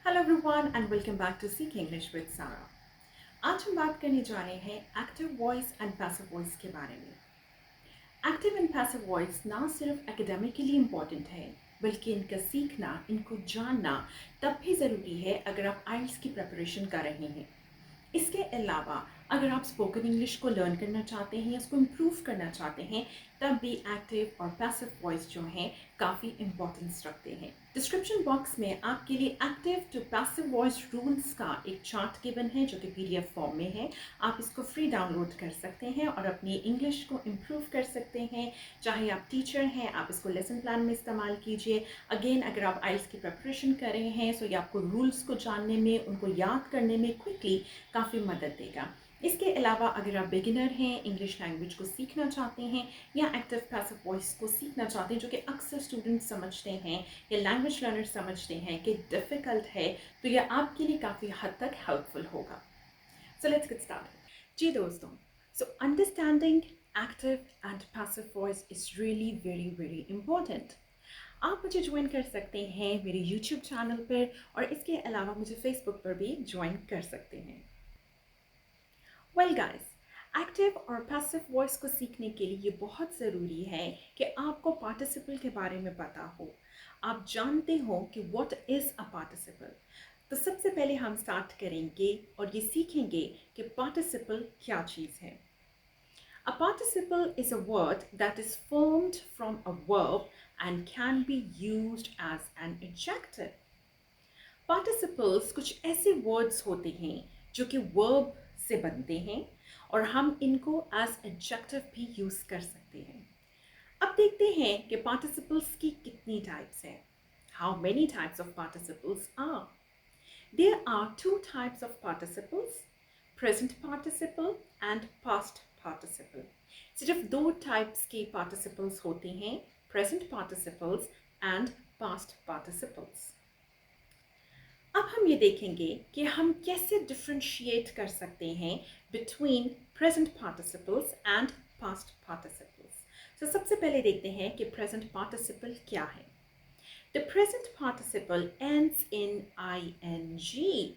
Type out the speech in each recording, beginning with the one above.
Hello everyone and welcome back to seek English with Sara. आज हम बात करने जा रहे हैं active voice and passive voice के बारे में। एक्टिव एंड पैसिव वॉइस ना सिर्फ एकेडमिकली इम्पॉर्टेंट है बल्कि इनका सीखना, इनको जानना तब भी ज़रूरी है अगर आप आइल्स की प्रिपरेशन कर रहे हैं। इसके अलावा अगर आप स्पोकन इंग्लिश को लर्न करना चाहते हैं या उसको इम्प्रूव करना चाहते हैं तब भी एक्टिव और पैसिव वॉइस जो हैं काफ़ी इम्पोर्टेंस रखते हैं। डिस्क्रिप्शन बॉक्स में आपके लिए active to passive voice rules का एक चार्ट गिवन है जो कि पीडीएफ फॉर्म में है। आप इसको फ्री डाउनलोड कर सकते हैं और अपनी इंग्लिश को इम्प्रूव कर सकते हैं। चाहे आप टीचर हैं, आप इसको लेसन प्लान में इस्तेमाल कीजिए। अगेन, अगर आप आइल्स की प्रिपरेशन कर रहे हैं सो ये आपको रूल्स को जानने में, उनको याद करने में क्विकली काफ़ी मदद देगा। इसके अलावा अगर आप बिगिनर हैं, इंग्लिश लैंग्वेज को सीखना चाहते हैं या एक्टिव पैसिव वॉइस को सीखना चाहते हैं जो कि अक्सर स्टूडेंट्स समझते हैं या लैंग्वेज लर्नर्स समझते हैं कि डिफ़िकल्ट है, तो यह आपके लिए काफ़ी हद तक हेल्पफुल होगा। So let's get started. जी दोस्तों, so understanding active and passive voice is really very very important. आप मुझे ज्वाइन कर सकते हैं मेरे यूट्यूब चैनल पर और इसके अलावा मुझे फेसबुक पर भी ज्वाइन कर सकते हैं। वेल गाइस, एक्टिव और पैसिव वॉइस को सीखने के लिए ये बहुत ज़रूरी है कि आपको पार्टिसिपल के बारे में पता हो, आप जानते हो कि व्हाट इज़ अ पार्टिसिपल। तो सबसे पहले हम स्टार्ट करेंगे और ये सीखेंगे कि पार्टिसिपल क्या चीज़ है। A participle is a word that is formed from a verb and can be used as an adjective. Participles कुछ ऐसे words होते हैं जो कि verb से बनते हैं और हम इनको as adjective भी use कर सकते हैं। अब देखते हैं कि participles की कितनी types हैं। How many types of participles are? There are two types of participles, present participle and past participle. सिर्फ दो types के participles होते हैं, present participles and past participles. अब हम ये देखेंगे कि हम कैसे डिफ्रेंशिएट कर सकते हैं between present participles and past participles. तो सबसे पहले देखते हैं कि प्रेजेंट पार्टिसिपल क्या है। The present participle ends in ing।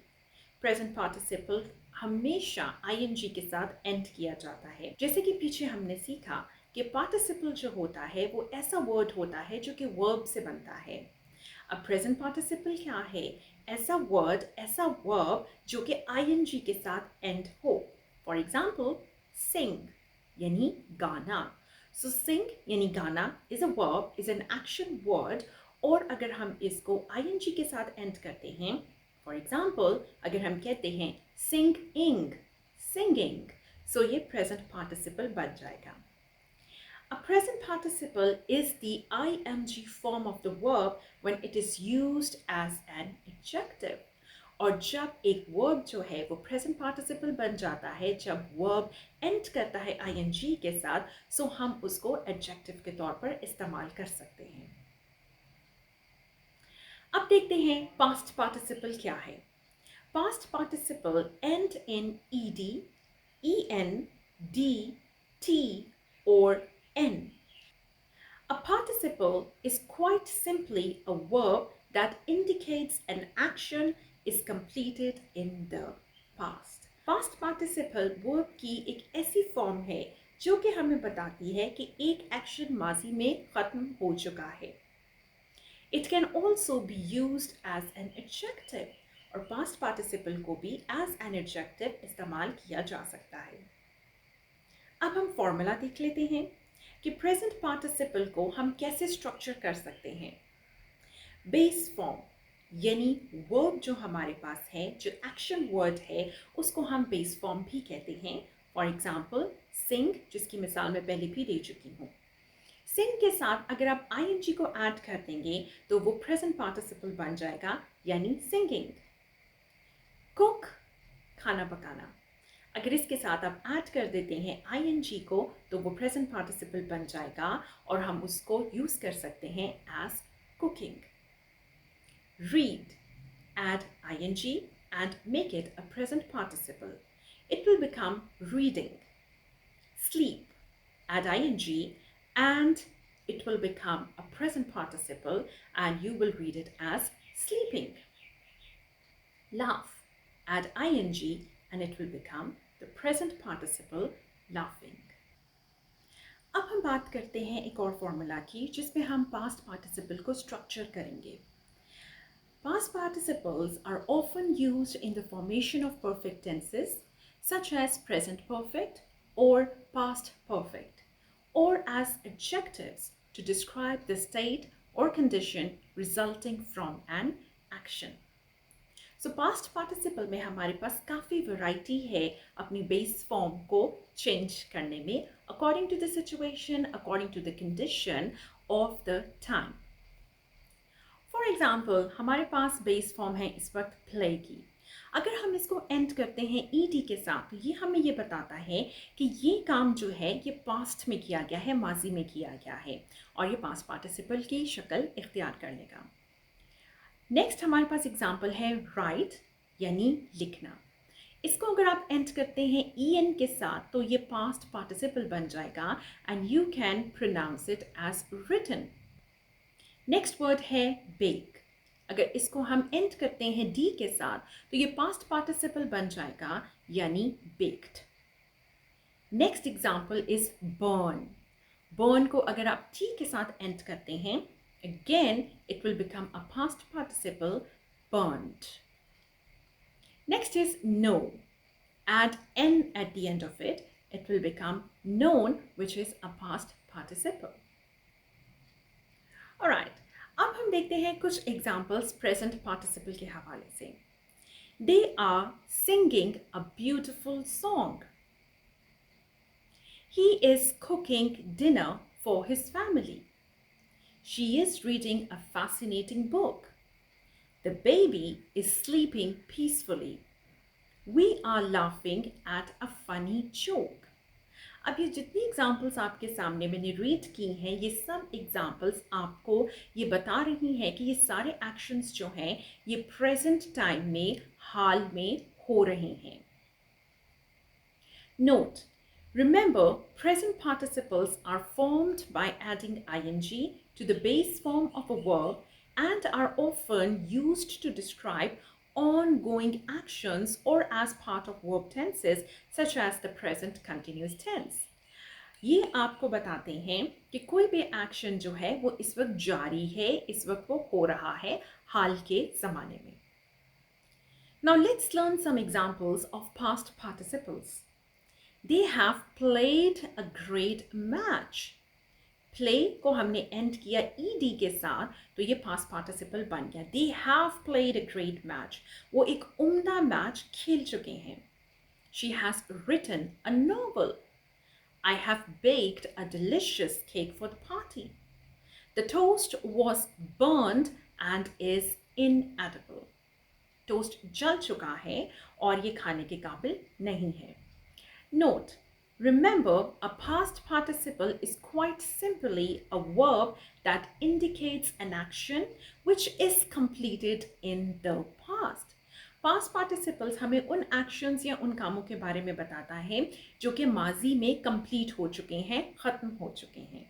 Present participle हमेशा ing के साथ एंड किया जाता है। जैसे कि पीछे हमने सीखा कि पार्टिसिपल जो होता है वो ऐसा वर्ड होता है जो कि वर्ब से बनता है। अब प्रेजेंट पार्टिसिपल क्या है? ऐसा वर्ड, ऐसा वर्ब जो कि ing के साथ एंड हो। फॉर एग्जाम्पल, सिंग यानी गाना। सो सिंग यानी गाना is a verb, is an action word. और अगर हम इसको ing के साथ एंड करते हैं, फॉर एग्जाम्पल अगर हम कहते हैं सिंग इंग, सिंगिंग, सो ये प्रेजेंट पार्टिसिपल बन जाएगा। A present participle is the ing form of the verb when it is used as an adjective. और जब एक verb जो है वो present participle बन जाता है, जब verb end करता है ing के साथ, सो हम उसको adjective के तौर पर इस्तेमाल कर सकते हैं। अब देखते हैं past participle क्या है। Past participle end in ed, en, d, t or n. A participle is quite simply a verb that indicates an action is completed in the past. Past participle verb की एक ऐसी form है जो कि हमें बताती है कि एक एक्शन माजी में खत्म हो चुका है। It can also be used as an adjective और past participle को भी as an adjective इस्तेमाल किया जा सकता है। अब हम फॉर्मूला देख लेते हैं कि प्रेजेंट पार्टिसिपल को हम कैसे स्ट्रक्चर कर सकते हैं। बेस फॉर्म यानी वर्ब जो हमारे पास है, जो एक्शन वर्ड है, उसको हम बेस फॉर्म भी कहते हैं। फॉर एग्जाम्पल सिंग, जिसकी मिसाल मैं पहले भी दे चुकी हूँ। सिंग के साथ अगर आप ing को ऐड कर देंगे तो वो प्रेजेंट पार्टिसिपल बन जाएगा यानी सिंगिंग। कुक, खाना पकाना, अगर इसके साथ आप ऐड कर देते हैं ing को तो वो प्रेजेंट पार्टिसिपल बन जाएगा और हम उसको यूज कर सकते हैं as cooking. Read, add ing and make it a present participle. It will become reading. Sleep, add ing and it will become a present participle and you will read it as sleeping. laugh. Add ing and it will become the present participle laughing. अब हम बात करते हैं एक और formula की जिसमें हम पास्ट पार्टिसिपल को स्ट्रक्चर करेंगे. Past participles are often used in the formation of perfect tenses such as present perfect or past perfect, or as adjectives to describe the state or condition resulting from an action. So past participle में हमारे पास काफ़ी variety है अपनी base form को change करने में according to the situation, according to the condition of the time. For example हमारे पास base form है इस वक्त प्ले की. अगर हम इसको एंड करते हैं ईडी के साथ तो ये हमें ये बताता है कि ये काम जो है ये पास्ट में किया गया है, माजी में किया गया है और ये पास्ट पार्टिसिपल की शक्ल इख्तियार कर लेगा. नेक्स्ट हमारे पास एग्जाम्पल है राइट यानी लिखना. इसको अगर आप एंड करते हैं ई एन के साथ तो ये पास्ट पार्टिसिपल बन जाएगा and you can pronounce it as written. Next word है बेक. अगर इसको हम एंड करते हैं डी के साथ तो ये पास्ट पार्टिसिपल बन जाएगा यानी baked. Next example is burn. Burn को अगर आप टी के साथ एंड करते हैं again it will become a past participle burned. Next is know. Add n at the end of it. It will become known, which is a past participle. Alright, अब हम देखते हैं कुछ एग्जाम्पल्स प्रेजेंट पार्टिसिपल के हवाले से. They are singing a beautiful song. He is cooking dinner for his family. She is reading a fascinating book. The baby is sleeping peacefully. We are laughing at a funny joke. अब ये जितनी examples आपके सामने मैंने read की हैं ये सब एग्जाम्पल्स आपको ये बता रही हैं कि ये सारे एक्शंस जो हैं ये प्रेजेंट टाइम में हाल में हो रहे हैं. Note, remember present participles are formed by adding ing to the base form of a verb and are often used to describe ongoing actions or as part of verb tenses such as the present continuous tense. ये आपको बताते हैं कि कोई भी action जो है वो इस वक्त जारी है, इस वक्त वो हो रहा है हाल के ज़माने में. Now let's learn some examples of past participles. They have played a great match. Play को हमने एंड किया ed के साथ तो ये पास्ट पार्टिसिपल बन गया. They have played a great match. वो एक उम्दा मैच खेल चुके हैं. She has written a novel. I have baked a delicious cake for the party. The toast was burned and is inedible. Toast जल चुका है और ये खाने के काबिल नहीं है. Note, remember, a past participle is quite simply a verb that indicates an action which is completed in the past. Past participles हमें उन actions या उन कामों के बारे में बताता है जो कि माजी में complete हो चुके हैं, ख़त्म हो चुके हैं.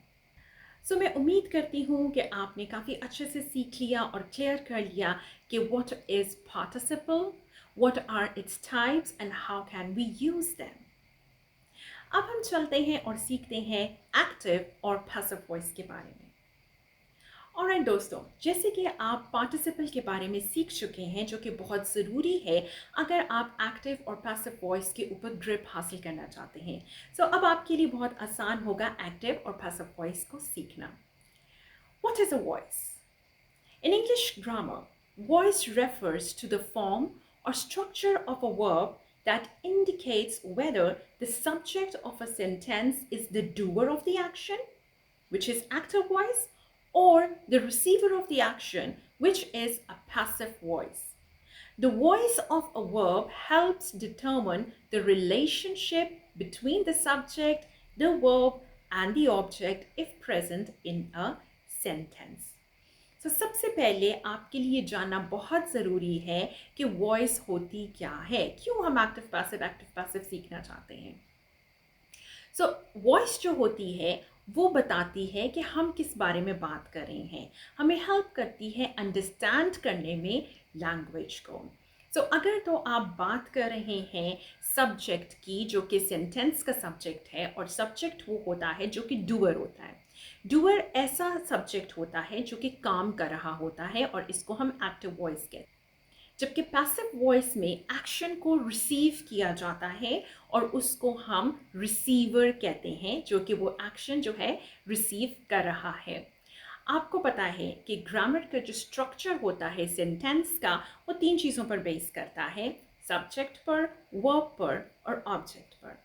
So मैं उम्मीद करती हूँ कि आपने काफ़ी अच्छे से सीख लिया और क्लियर कर लिया कि what is participle, what are its types and how can we use them. अब हम चलते हैं और सीखते हैं एक्टिव और पैसिव वॉइस के बारे में. ऑलराइट दोस्तों, जैसे कि आप पार्टिसिपल के बारे में सीख चुके हैं जो कि बहुत ज़रूरी है अगर आप एक्टिव और पैसिव वॉइस के ऊपर ग्रिप हासिल करना चाहते हैं. सो अब आपके लिए बहुत आसान होगा एक्टिव और पैसिव वॉइस को सीखना. What is a voice? In English grammar, voice refers to the form और structure of a verb that indicates whether the subject of a sentence is the doer of the action, which is active voice, or the receiver of the action, which is a passive voice. The voice of a verb helps determine the relationship between the subject, the verb, and the object if present in a sentence. तो सबसे पहले आपके लिए जानना बहुत ज़रूरी है कि वॉइस होती क्या है, क्यों हम एक्टिव पैसिव सीखना चाहते हैं. सो वॉइस जो होती है वो बताती है कि हम किस बारे में बात कर रहे हैं, हमें हेल्प करती है अंडरस्टैंड करने में लैंग्वेज को. अगर तो आप बात कर रहे हैं सब्जेक्ट की, जो कि सेंटेंस का सब्जेक्ट है, और सब्जेक्ट वो होता है जो कि डूअर होता है। डूअर ऐसा सब्जेक्ट होता है जो कि काम कर रहा होता है, और इसको हम एक्टिव वॉइस कहते हैं। जबकि पैसिव वॉइस में एक्शन को रिसीव किया जाता है और उसको हम रिसीवर कहते हैं, जो कि वो एक्शन जो है रिसीव कर रहा है। आपको पता है कि ग्रामर का जो स्ट्रक्चर होता है सेंटेंस का, वो 3 चीज़ों पर बेस करता है: सब्जेक्ट पर, वर्ब पर और ऑब्जेक्ट पर।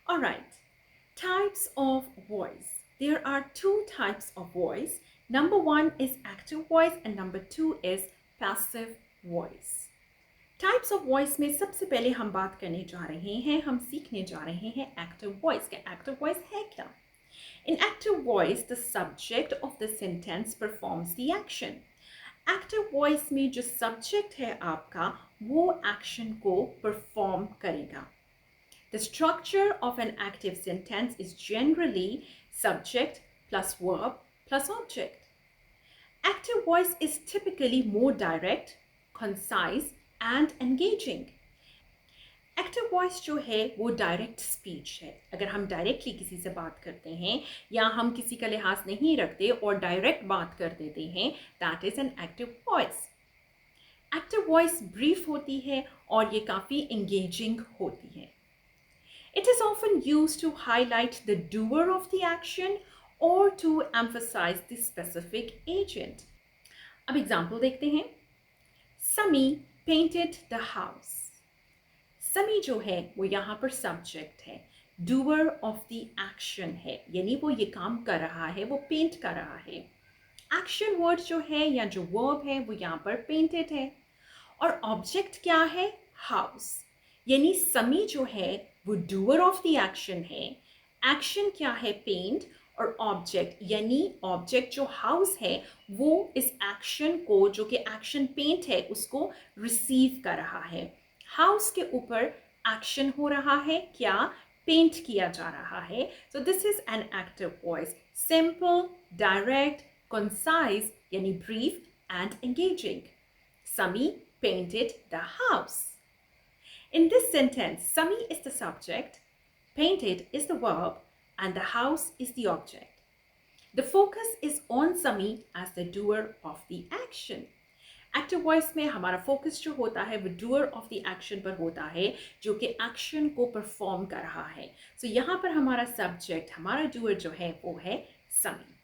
Alright, types of voice. There are 2 types of voice. Number 1 is active voice and number 2 is passive voice. Types of voice में सबसे पहले हम बात करने जा रहे हैं, हम सीखने जा रहे हैं active voice के। active voice है क्या? In active voice, the subject of the sentence performs the action. Active voice में जो subject है आपका, वो action को perform करेगा। The structure of an active sentence is generally subject plus verb plus object. Active voice is typically more direct, concise and engaging. Active voice जो है वो डायरेक्ट स्पीच है। अगर हम डायरेक्टली किसी से बात करते हैं या हम किसी का लिहाज नहीं रखते और डायरेक्ट बात कर देते हैं, that is an active voice. Active voice brief होती है और ये काफ़ी एंगेजिंग होती है। It is often used to highlight the doer of the action और to emphasise the specific agent. अब एग्जाम्पल देखते हैं। समी पेंटेड द हाउस। समी जो है वो यहाँ पर सब्जेक्ट है, डूअर ऑफ द एक्शन है, यानी वो ये काम कर रहा है, वो पेंट कर रहा है। एक्शन वर्ड जो है या जो वर्ब है वो यहाँ पर पेंटेड है। और ऑब्जेक्ट क्या है? हाउस। यानी समी जो है वो डूअर ऑफ द एक्शन है, एक्शन क्या है? पेंट। और ऑब्जेक्ट यानी ऑब्जेक्ट जो हाउस है वो इस एक्शन को, जो कि एक्शन पेंट है, उसको रिसीव कर रहा है। हाउस के ऊपर एक्शन हो रहा है, क्या? पेंट किया जा रहा है। So this is an active voice, simple, direct, concise यानी brief and engaging. Sami painted the house. In this sentence, Sami is the subject, painted is the verb, and the house is the object. The focus is on Sami as the doer of the action. Active voice में हमारा focus जो होता है वो doer of the action पर होता है, जो कि एक्शन को परफॉर्म कर रहा है। सो यहाँ पर हमारा सब्जेक्ट, हमारा डूअर जो है वो है समी।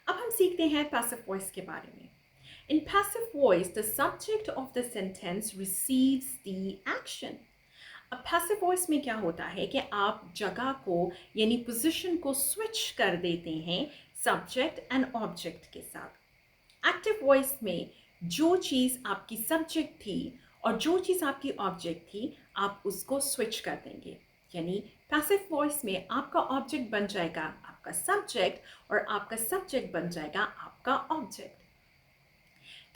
अब हम सीखते हैं पैसिव वॉइस के बारे में। In passive voice, the subject of the sentence receives the action. अब passive voice में क्या होता है कि आप जगह को यानी पोजीशन को स्विच कर देते हैं सब्जेक्ट एंड ऑब्जेक्ट के साथ। एक्टिव वॉइस में जो चीज़ आपकी सब्जेक्ट थी और जो चीज़ आपकी ऑब्जेक्ट थी, आप उसको स्विच कर देंगे। यानी पैसिव वॉइस में आपका ऑब्जेक्ट बन जाएगा आपका सब्जेक्ट और आपका सब्जेक्ट बन जाएगा आपका object.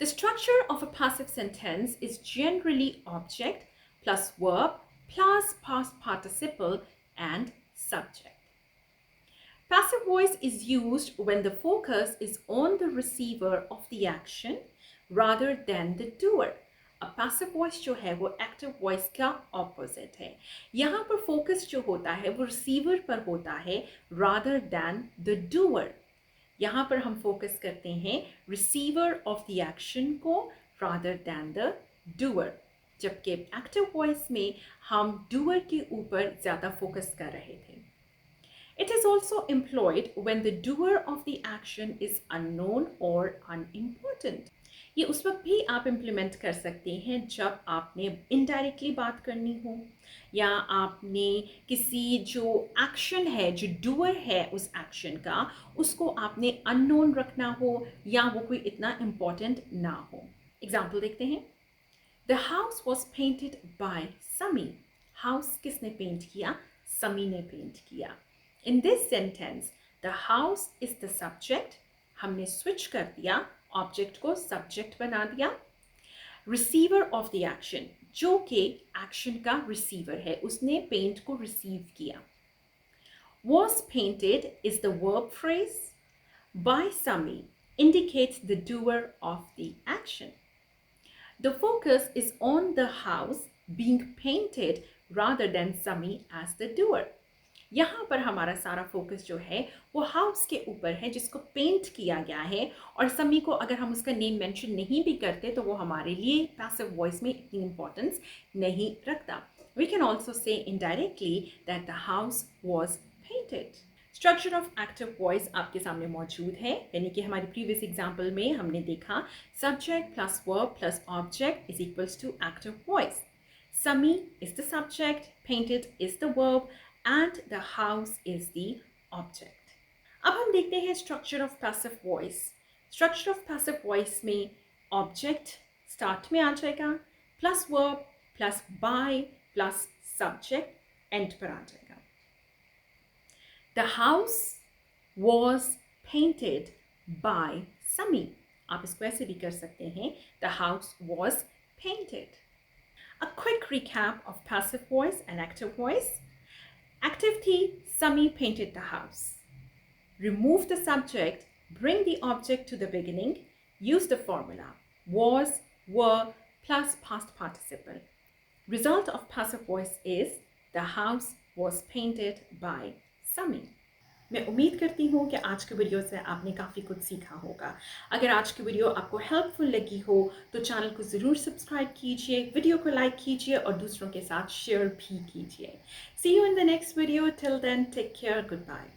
The structure of a passive sentence is generally object plus verb plus past participle and subject. Passive voice is used when the focus is on the receiver of the action rather than the doer. अब passive voice जो है वो active voice का opposite है। यहाँ पर focus जो होता है वो receiver पर होता है rather than the doer. यहाँ पर हम फोकस करते हैं रिसीवर ऑफ द एक्शन को रादर दैन द डूअर, जबकि एक्टिव वॉइस में हम डूअर के ऊपर ज़्यादा फोकस कर रहे थे। It is also employed when the doer of the action is unknown और अनइम्पोर्टेंट। ये उस वक्त भी आप इम्प्लीमेंट कर सकते हैं जब आपने इनडायरेक्टली बात करनी हो, या आपने किसी जो एक्शन है, जो डूअर है उस एक्शन का, उसको आपने अननोन रखना हो या वो कोई इतना इम्पोर्टेंट ना हो। एग्जाम्पल देखते हैं। The house was painted bye समी। हाउस किसने पेंट किया? समी ने पेंट किया। In this sentence the house is the subject, हमने स्विच कर दिया, ऑब्जेक्ट को सब्जेक्ट बना दिया। रिसीवर ऑफ द एक्शन, जो कि एक्शन का रिसीवर है, उसने पेंट को रिसीव किया। Was painted is the verb phrase. By Sami indicates the doer of the action. The focus is on the house being painted rather than Sami as the doer. यहाँ पर हमारा सारा focus जो है वो house के ऊपर है जिसको पेंट किया गया है, और समी को अगर हम उसका नेम मेंशन नहीं भी करते तो वो हमारे लिए पैसिव वॉइस में इतनी इंपॉर्टेंस नहीं रखता. We can also say indirectly that the house was painted. Structure of active voice आपके सामने मौजूद है, यानी कि हमारी प्रीवियस एग्जाम्पल में हमने देखा subject plus verb plus object is equals to active voice. Sami is the subject, painted is the verb, and the house is the object. अब हम देखते हैं structure of passive voice. Structure of passive voice में object start में आ जाएगा, plus verb plus by plus subject and पर आ जाएगा. The house was painted by Sami. आप इसको ऐसे भी कर सकते हैं, the house was painted. A quick recap of passive voice and active voice. Active थी Sami painted the house. Remove the subject, bring the object to the beginning, use the formula was, were plus past participle. Result of passive voice is the house was painted by Sami. मैं उम्मीद करती हूँ कि आज के video से आपने काफ़ी कुछ सीखा होगा. अगर आज की वीडियो आपको हेल्पफुल लगी हो तो चैनल को ज़रूर सब्सक्राइब कीजिए, वीडियो को लाइक कीजिए और दूसरों के साथ शेयर भी कीजिए. See you in the next video. Till then take care. Good bye.